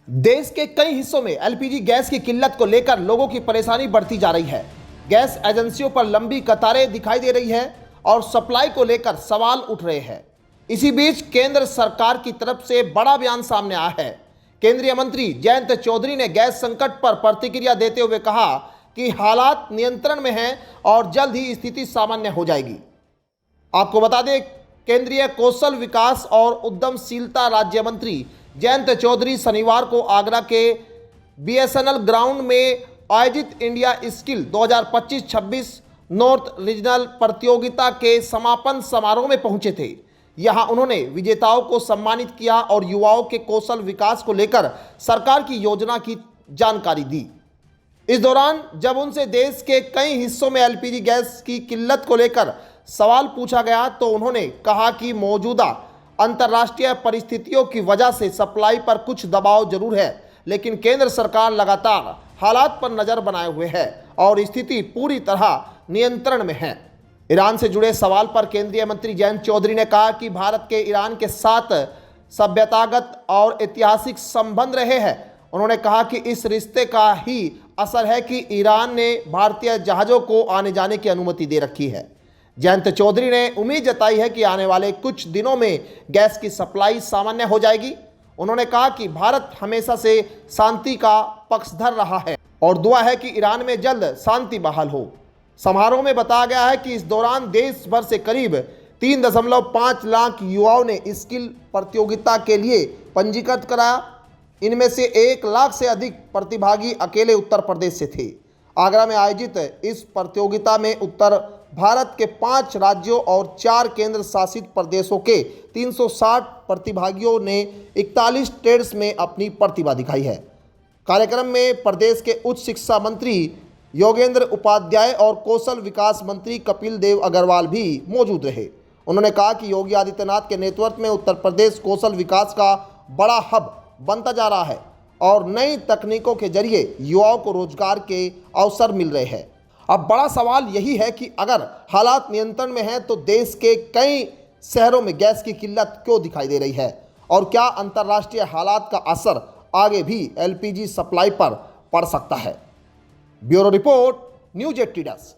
देश के कई हिस्सों में एलपीजी गैस की किल्लत को लेकर लोगों की परेशानी बढ़ती जा रही है। गैस एजेंसियों पर लंबी कतारें दिखाई दे रही है और सप्लाई को लेकर सवाल उठ रहे हैं। इसी बीच केंद्र सरकार की तरफ से बड़ा बयान सामने आया है। केंद्रीय मंत्री जयंत चौधरी ने गैस संकट पर प्रतिक्रिया देते हुए कहा कि हालात नियंत्रण में हैं और जल्द ही स्थिति सामान्य हो जाएगी। आपको बता दें, केंद्रीय कौशल विकास और उद्यमशीलता राज्य मंत्री जयंत चौधरी शनिवार को आगरा के बीएसएनएल ग्राउंड में आयोजित इंडिया स्किल 2025-26 नॉर्थ रीजनल प्रतियोगिता के समापन समारोह में पहुंचे थे। यहां उन्होंने विजेताओं को सम्मानित किया और युवाओं के कौशल विकास को लेकर सरकार की योजना की जानकारी दी। इस दौरान जब उनसे देश के कई हिस्सों में एलपीजी गैस की किल्लत को लेकर सवाल पूछा गया तो उन्होंने कहा कि मौजूदा अंतर्राष्ट्रीय परिस्थितियों की वजह से सप्लाई पर कुछ दबाव जरूर है, लेकिन केंद्र सरकार लगातार हालात पर नजर बनाए हुए है और स्थिति पूरी तरह नियंत्रण में है। ईरान से जुड़े सवाल पर केंद्रीय मंत्री जयंत चौधरी ने कहा कि भारत के ईरान के साथ सभ्यतागत और ऐतिहासिक संबंध रहे हैं। उन्होंने कहा कि इस रिश्ते का ही असर है कि ईरान ने भारतीय जहाज़ों को आने जाने की अनुमति दे रखी है। जयंत चौधरी ने उम्मीद जताई है कि आने वाले कुछ दिनों में गैस की सप्लाई सामान्य हो जाएगी। उन्होंने कहा कि भारत हमेशा से शांति का पक्षधर रहा है और दुआ है कि ईरान में जल्द शांति बहाल हो। समारोह में बताया गया है कि इस दौरान देश भर से करीब 3.5 लाख युवाओं ने स्किल प्रतियोगिता के लिए पंजीकृत कराया। इनमें से 1 लाख से अधिक प्रतिभागी अकेले उत्तर प्रदेश से थे। आगरा में आयोजित इस प्रतियोगिता में उत्तर भारत के 5 राज्यों और 4 केंद्र शासित प्रदेशों के 360 प्रतिभागियों ने 41 ट्रेड्स में अपनी प्रतिभा दिखाई है। कार्यक्रम में प्रदेश के उच्च शिक्षा मंत्री योगेंद्र उपाध्याय और कौशल विकास मंत्री कपिल देव अग्रवाल भी मौजूद रहे। उन्होंने कहा कि योगी आदित्यनाथ के नेतृत्व में उत्तर प्रदेश कौशल विकास का बड़ा हब बनता जा रहा है और नई तकनीकों के जरिए युवाओं को रोजगार के अवसर मिल रहे हैं। अब बड़ा सवाल यही है कि अगर हालात नियंत्रण में हैं तो देश के कई शहरों में गैस की किल्लत क्यों दिखाई दे रही है और क्या अंतर्राष्ट्रीय हालात का असर आगे भी एलपीजी सप्लाई पर पड़ सकता है। Bureau report, news 80 desk.